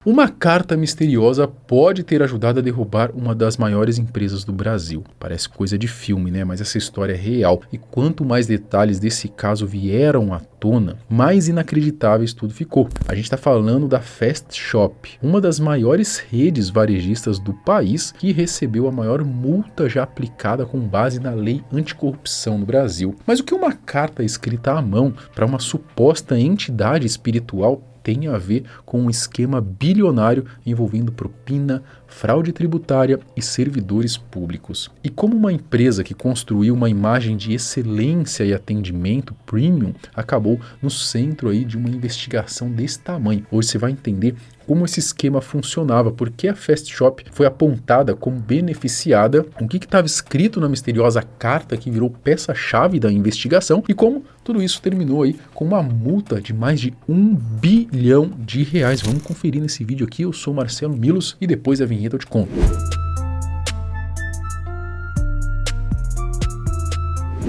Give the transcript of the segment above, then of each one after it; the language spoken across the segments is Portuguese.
Uma carta misteriosa pode ter ajudado a derrubar uma das maiores empresas do Brasil. Parece coisa de filme, né? Mas essa história é real. E quanto mais detalhes desse caso vieram à tona, mais inacreditável tudo ficou. A gente está falando da Fast Shop, uma das maiores redes varejistas do país, que recebeu a maior multa já aplicada com base na lei anticorrupção no Brasil. Mas o que uma carta escrita à mão para uma suposta entidade espiritual tem a ver com um esquema bilionário envolvendo propina, fraude tributária e servidores públicos? E como uma empresa que construiu uma imagem de excelência e atendimento premium acabou no centro aí de uma investigação desse tamanho? Hoje você vai entender como esse esquema funcionava, por que a Fast Shop foi apontada como beneficiada, o que estava escrito na misteriosa carta que virou peça-chave da investigação e como tudo isso terminou aí com uma multa de mais de R$1 bilhão. Vamos conferir nesse vídeo aqui. Eu sou Marcelo Milos e depois da vinheta eu te conto.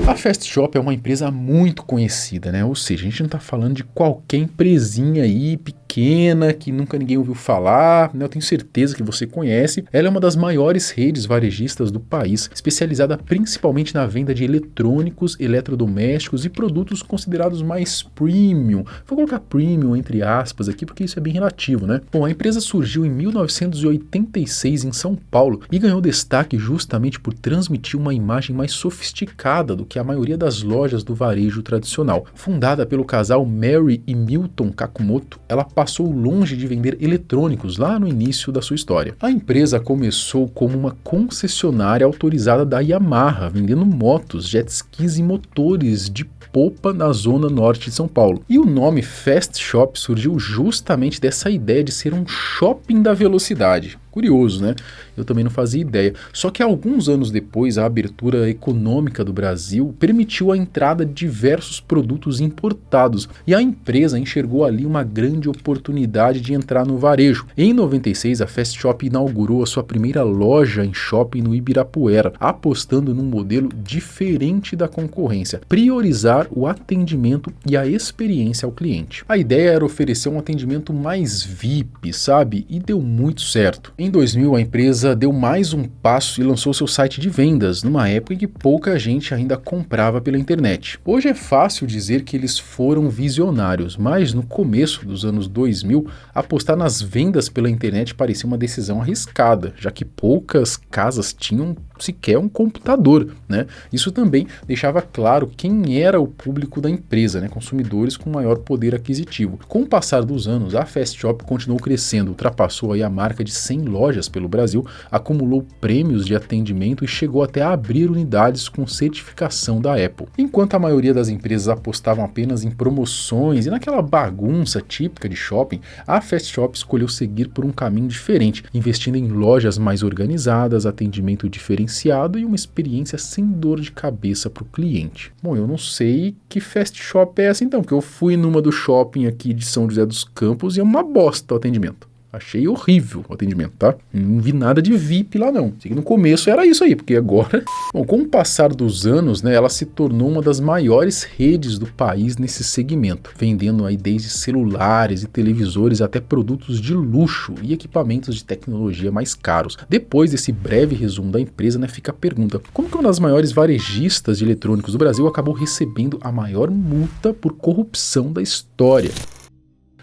A Fast Shop é uma empresa muito conhecida, né? Ou seja, a gente não está falando de qualquer empresinha aí pequena que nunca ninguém ouviu falar, né? Eu tenho certeza que você conhece. Ela é uma das maiores redes varejistas do país, especializada principalmente na venda de eletrônicos, eletrodomésticos e produtos considerados mais premium. Vou colocar premium entre aspas aqui porque isso é bem relativo, né? Bom, a empresa surgiu em 1986 em São Paulo e ganhou destaque justamente por transmitir uma imagem mais sofisticada do que a maioria das lojas do varejo tradicional. Fundada pelo casal Mary e Milton Kakumoto, ela passou longe de vender eletrônicos lá no início da sua história. A empresa começou como uma concessionária autorizada da Yamaha, vendendo motos, jet skis e motores de polpa na zona norte de São Paulo. E o nome Fast Shop surgiu justamente dessa ideia de ser um shopping da velocidade. Curioso, né? Eu também não fazia ideia. Só que alguns anos depois, a abertura econômica do Brasil permitiu a entrada de diversos produtos importados e a empresa enxergou ali uma grande oportunidade de entrar no varejo. Em 96, a Fast Shop inaugurou a sua primeira loja em shopping no Ibirapuera, apostando num modelo diferente da concorrência, priorizar o atendimento e a experiência ao cliente. A ideia era oferecer um atendimento mais VIP, sabe? E deu muito certo. Em 2000, a empresa deu mais um passo e lançou seu site de vendas, numa época em que pouca gente ainda comprava pela internet. Hoje é fácil dizer que eles foram visionários, mas no começo dos anos 2000, apostar nas vendas pela internet parecia uma decisão arriscada, já que poucas casas tinham sequer um computador, né? Isso também deixava claro quem era o público da empresa, né? Consumidores com maior poder aquisitivo. Com o passar dos anos, a Fast Shop continuou crescendo, ultrapassou aí a marca de 100 lojas pelo Brasil, acumulou prêmios de atendimento e chegou até a abrir unidades com certificação da Apple. Enquanto a maioria das empresas apostavam apenas em promoções e naquela bagunça típica de shopping, a Fast Shop escolheu seguir por um caminho diferente, investindo em lojas mais organizadas, atendimento diferenciado e uma experiência sem dor de cabeça para o cliente. Bom, eu não sei que Fast Shop é essa então, porque eu fui numa do shopping aqui de São José dos Campos e é uma bosta o atendimento. Achei horrível o atendimento, tá? Não vi nada de VIP lá não. Sei que no começo era isso aí, porque agora... Bom, com o passar dos anos, né, ela se tornou uma das maiores redes do país nesse segmento, vendendo aí desde celulares e televisores até produtos de luxo e equipamentos de tecnologia mais caros. Depois desse breve resumo da empresa, né, fica a pergunta: como que uma das maiores varejistas de eletrônicos do Brasil acabou recebendo a maior multa por corrupção da história?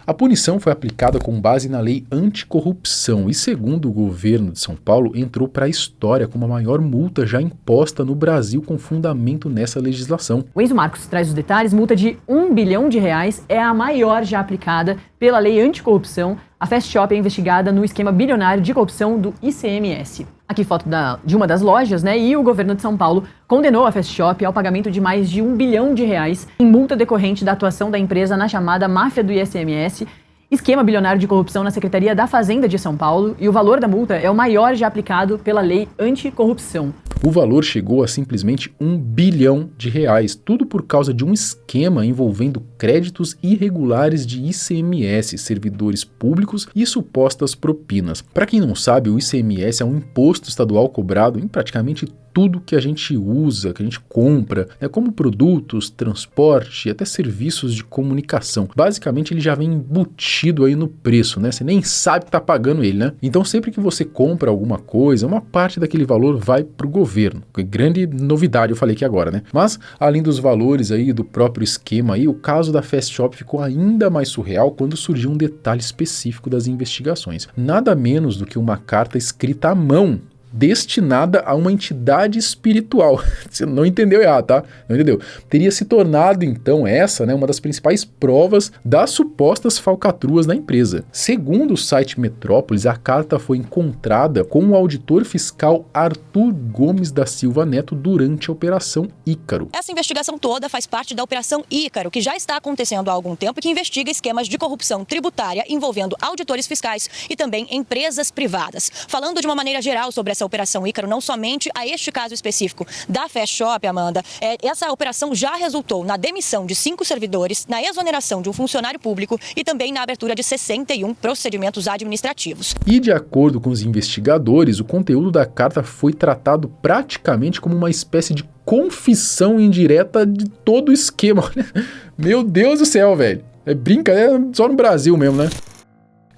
A punição foi aplicada com base na lei anticorrupção e, segundo o governo de São Paulo, entrou para a história como a maior multa já imposta no Brasil com fundamento nessa legislação. O Enzo Marcos traz os detalhes. Multa de R$1 bilhão é a maior já aplicada pela lei anticorrupção. A Fast Shop é investigada no esquema bilionário de corrupção do ICMS. Aqui foto de uma das lojas, né? E o governo de São Paulo condenou a Fast Shop ao pagamento de mais de R$1 bilhão em multa decorrente da atuação da empresa na chamada máfia do ICMS, esquema bilionário de corrupção na Secretaria da Fazenda de São Paulo, e o valor da multa é o maior já aplicado pela lei anticorrupção. O valor chegou a simplesmente R$1 bilhão, tudo por causa de um esquema envolvendo créditos irregulares de ICMS, servidores públicos e supostas propinas. Para quem não sabe, o ICMS é um imposto estadual cobrado em praticamente tudo que a gente usa, que a gente compra, né, como produtos, transporte e até serviços de comunicação. Basicamente ele já vem embutido aí no preço, né? Você nem sabe que tá pagando ele, né? Então sempre que você compra alguma coisa, uma parte daquele valor vai para o governo. Grande novidade eu falei aqui agora, né? Mas além dos valores aí do próprio esquema aí, o caso da Fast Shop ficou ainda mais surreal quando surgiu um detalhe específico das investigações. Nada menos do que uma carta escrita à mão, destinada a uma entidade espiritual. Você não entendeu errado, tá? Não entendeu? Teria se tornado, então, essa, né, uma das principais provas das supostas falcatruas da empresa. Segundo o site Metrópolis, a carta foi encontrada com o auditor fiscal Arthur Gomes da Silva Neto durante a Operação Ícaro. Essa investigação toda faz parte da Operação Ícaro, que já está acontecendo há algum tempo e que investiga esquemas de corrupção tributária envolvendo auditores fiscais e também empresas privadas. Falando de uma maneira geral sobre essa Operação Ícaro, não somente a este caso específico da Fast Shop, Amanda, essa operação já resultou na demissão de 5 servidores, na exoneração de um funcionário público e também na abertura de 61 procedimentos administrativos. E de acordo com os investigadores, o conteúdo da carta foi tratado praticamente como uma espécie de confissão indireta de todo o esquema. Meu Deus do céu, velho. É brincadeira só no Brasil mesmo, né?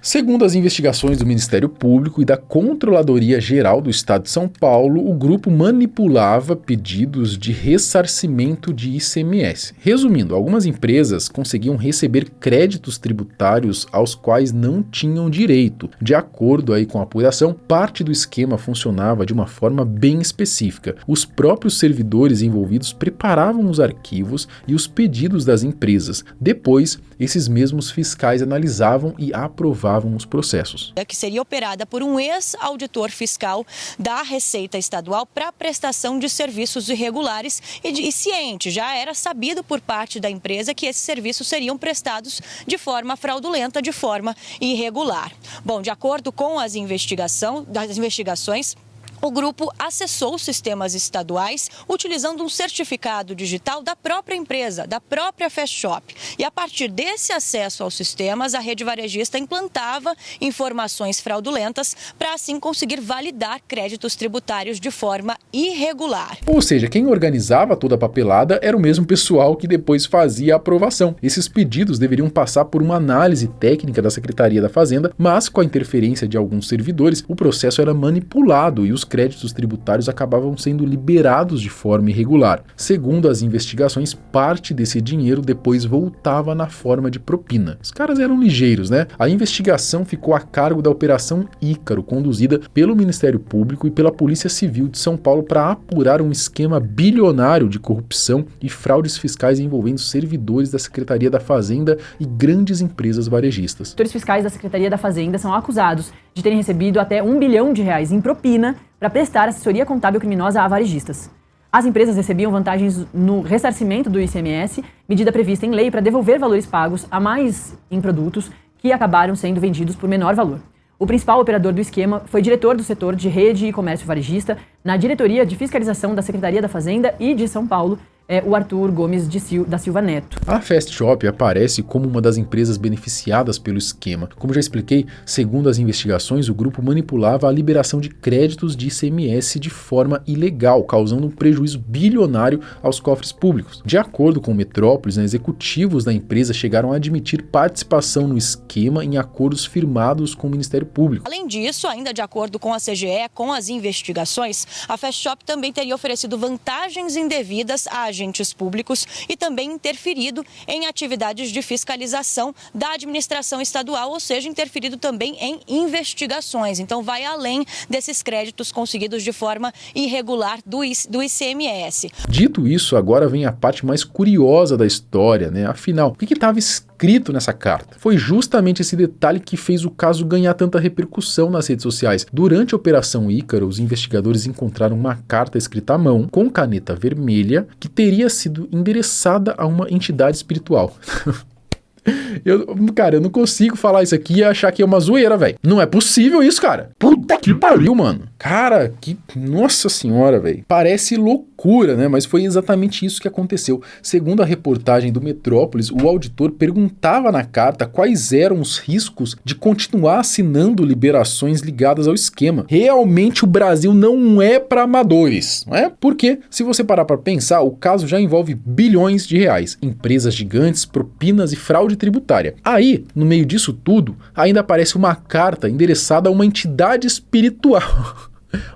Segundo as investigações do Ministério Público e da Controladoria Geral do Estado de São Paulo, o grupo manipulava pedidos de ressarcimento de ICMS. Resumindo, algumas empresas conseguiam receber créditos tributários aos quais não tinham direito. De acordo aí com a apuração, parte do esquema funcionava de uma forma bem específica. Os próprios servidores envolvidos preparavam os arquivos e os pedidos das empresas. Depois, esses mesmos fiscais analisavam e aprovavam os processos. Que seria operada por um ex-auditor fiscal da Receita Estadual para prestação de serviços irregulares e ciente, já era sabido por parte da empresa que esses serviços seriam prestados de forma fraudulenta, de forma irregular. Bom, de acordo com as investigações, o grupo acessou os sistemas estaduais utilizando um certificado digital da própria empresa, da própria Fast Shop. E a partir desse acesso aos sistemas, a rede varejista implantava informações fraudulentas para assim conseguir validar créditos tributários de forma irregular. Ou seja, quem organizava toda a papelada era o mesmo pessoal que depois fazia a aprovação. Esses pedidos deveriam passar por uma análise técnica da Secretaria da Fazenda, mas com a interferência de alguns servidores, o processo era manipulado e os créditos tributários acabavam sendo liberados de forma irregular. Segundo as investigações, parte desse dinheiro depois voltava na forma de propina. Os caras eram ligeiros, né? A investigação ficou a cargo da Operação Ícaro, conduzida pelo Ministério Público e pela Polícia Civil de São Paulo para apurar um esquema bilionário de corrupção e fraudes fiscais envolvendo servidores da Secretaria da Fazenda e grandes empresas varejistas. Os auditores fiscais da Secretaria da Fazenda são acusados de terem recebido até R$1 bilhão em propina para prestar assessoria contábil criminosa a varejistas. As empresas recebiam vantagens no ressarcimento do ICMS, medida prevista em lei para devolver valores pagos a mais em produtos que acabaram sendo vendidos por menor valor. O principal operador do esquema foi diretor do setor de rede e comércio varejista na Diretoria de Fiscalização da Secretaria da Fazenda e de São Paulo, o Arthur Gomes da Silva Neto. A Fast Shop aparece como uma das empresas beneficiadas pelo esquema. Como já expliquei, segundo as investigações, o grupo manipulava a liberação de créditos de ICMS de forma ilegal, causando um prejuízo bilionário aos cofres públicos. De acordo com o Metrópolis, executivos da empresa chegaram a admitir participação no esquema em acordos firmados com o Ministério Público. Além disso, ainda de acordo com a CGE, com as investigações, a Fast Shop também teria oferecido vantagens indevidas a agentes públicos e também interferido em atividades de fiscalização da administração estadual, ou seja, interferido também em investigações. Então vai além desses créditos conseguidos de forma irregular do ICMS. Dito isso, agora vem a parte mais curiosa da história, né? Afinal, o que estava escrito nessa carta? Foi justamente esse detalhe que fez o caso ganhar tanta repercussão nas redes sociais. Durante a Operação Ícaro, os investigadores encontraram uma carta escrita à mão, com caneta vermelha, que teria sido endereçada a uma entidade espiritual. Cara, eu não consigo falar isso aqui e achar que é uma zoeira, velho. Não é possível isso, cara. Puta que pariu, mano. Cara, que... Nossa senhora, velho. Parece loucura, né? Mas foi exatamente isso que aconteceu. Segundo a reportagem do Metrópolis, o auditor perguntava na carta quais eram os riscos de continuar assinando liberações ligadas ao esquema. Realmente o Brasil não é para amadores, não é? Porque, se você parar para pensar, o caso já envolve bilhões de reais, empresas gigantes, propinas e fraude tributária. Aí, no meio disso tudo, ainda aparece uma carta endereçada a uma entidade espiritual.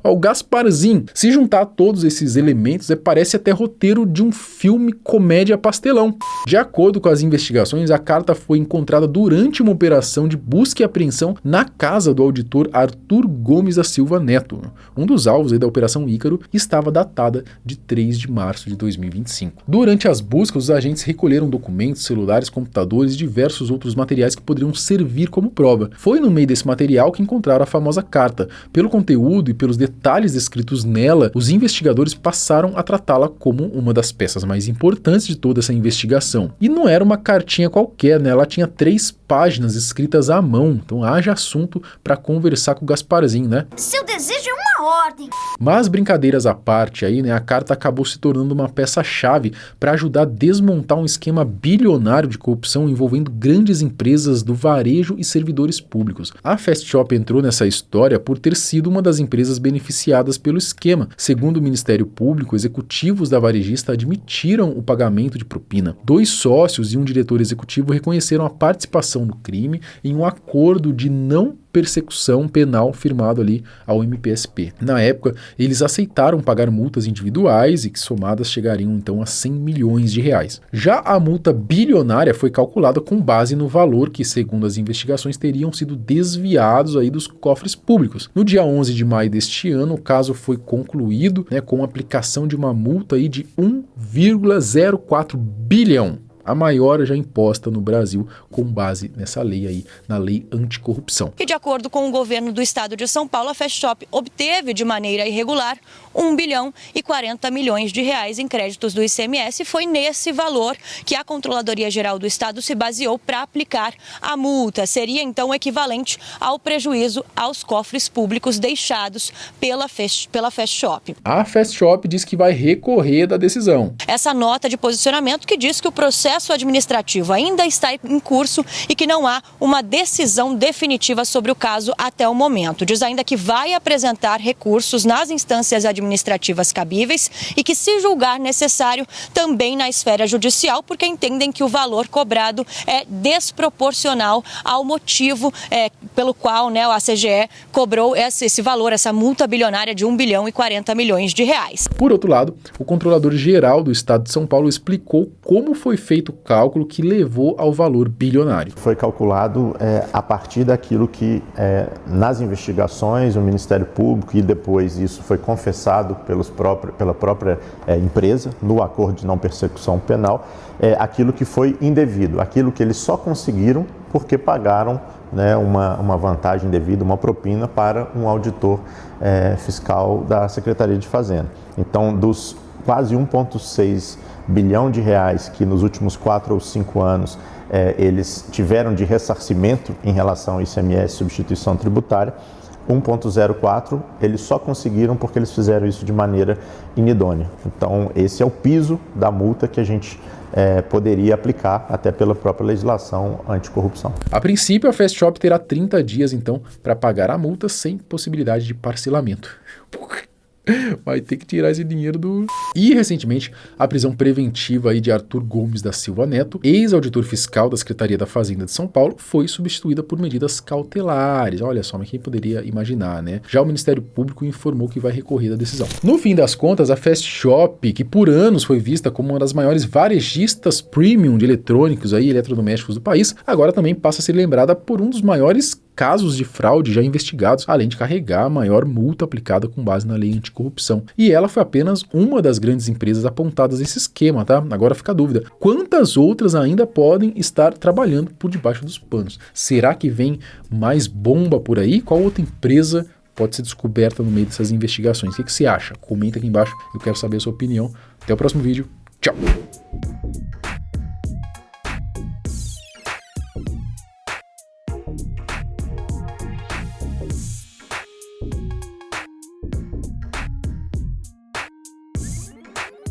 O Gasparzinho. Se juntar todos esses elementos, parece até roteiro de um filme comédia pastelão. De acordo com as investigações, a carta foi encontrada durante uma operação de busca e apreensão na casa do auditor Arthur Gomes da Silva Neto. Um dos alvos da Operação Ícaro estava datada de 3 de março de 2025. Durante as buscas, os agentes recolheram documentos, celulares, computadores e diversos outros materiais que poderiam servir como prova. Foi no meio desse material que encontraram a famosa carta. Pelo conteúdo e pelos detalhes descritos nela, os investigadores passaram a tratá-la como uma das peças mais importantes de toda essa investigação. E não era uma cartinha qualquer, né? Ela tinha 3 páginas escritas à mão, então haja assunto para conversar com o Gasparzinho, né? Seu desejo é uma ordem. Mas brincadeiras à parte aí, né? A carta acabou se tornando uma peça-chave para ajudar a desmontar um esquema bilionário de corrupção envolvendo grandes empresas do varejo e servidores públicos. A Fast Shop entrou nessa história por ter sido uma das empresas beneficiadas pelo esquema. Segundo o Ministério Público, executivos da varejista admitiram o pagamento de propina. 2 sócios e um diretor executivo reconheceram a participação no crime em um acordo de não persecução penal firmado ali ao MPSP. Na época, eles aceitaram pagar multas individuais e que somadas chegariam então a 100 milhões de reais. Já a multa bilionária foi calculada com base no valor que, segundo as investigações, teriam sido desviados aí dos cofres públicos. No dia 11 de maio deste ano, o caso foi concluído, né, com a aplicação de uma multa aí de 1,04 bilhão. A maior já imposta no Brasil com base nessa lei aí, na lei anticorrupção. E de acordo com o governo do estado de São Paulo, a Fast Shop obteve de maneira irregular 1 bilhão e 40 milhões de reais em créditos do ICMS. Foi nesse valor que a Controladoria Geral do Estado se baseou para aplicar a multa. Seria então equivalente ao prejuízo aos cofres públicos deixados pela Fast Shop. A Fast Shop diz que vai recorrer da decisão. Essa nota de posicionamento que diz que o processo administrativo ainda está em curso e que não há uma decisão definitiva sobre o caso até o momento. Diz ainda que vai apresentar recursos nas instâncias administrativas cabíveis e que, se julgar necessário, também na esfera judicial, porque entendem que o valor cobrado é desproporcional ao motivo pelo qual, né, a CGE cobrou esse valor, essa multa bilionária de 1 bilhão e 40 milhões de reais. Por outro lado, o Controlador-Geral do Estado de São Paulo explicou como foi feito o cálculo que levou ao valor bilionário. Foi calculado a partir daquilo que, nas investigações, o Ministério Público, e depois isso foi confessado pela própria empresa, no acordo de não persecução penal, aquilo que foi indevido, aquilo que eles só conseguiram porque pagaram, né, uma vantagem devida, uma propina para um auditor fiscal da Secretaria de Fazenda. Então, dos quase 1,6 bilhão de reais que nos últimos 4 ou 5 anos eles tiveram de ressarcimento em relação ao ICMS, substituição tributária, 1,04 eles só conseguiram porque eles fizeram isso de maneira inidônea. Então, esse é o piso da multa que a gente poderia aplicar até pela própria legislação anticorrupção. A princípio, a Fast Shop terá 30 dias, então, para pagar a multa sem possibilidade de parcelamento. Vai ter que tirar esse dinheiro do... E, recentemente, a prisão preventiva aí de Arthur Gomes da Silva Neto, ex-auditor fiscal da Secretaria da Fazenda de São Paulo, foi substituída por medidas cautelares. Olha só, mas quem poderia imaginar, né? Já o Ministério Público informou que vai recorrer da decisão. No fim das contas, a Fast Shop, que por anos foi vista como uma das maiores varejistas premium de eletrônicos aí, eletrodomésticos do país, agora também passa a ser lembrada por um dos maiores casos de fraude já investigados, além de carregar a maior multa aplicada com base na lei anticorrupção. E ela foi apenas uma das grandes empresas apontadas nesse esquema, tá? Agora fica a dúvida, quantas outras ainda podem estar trabalhando por debaixo dos panos? Será que vem mais bomba por aí? Qual outra empresa pode ser descoberta no meio dessas investigações? O que você acha? Comenta aqui embaixo, eu quero saber a sua opinião. Até o próximo vídeo. Tchau!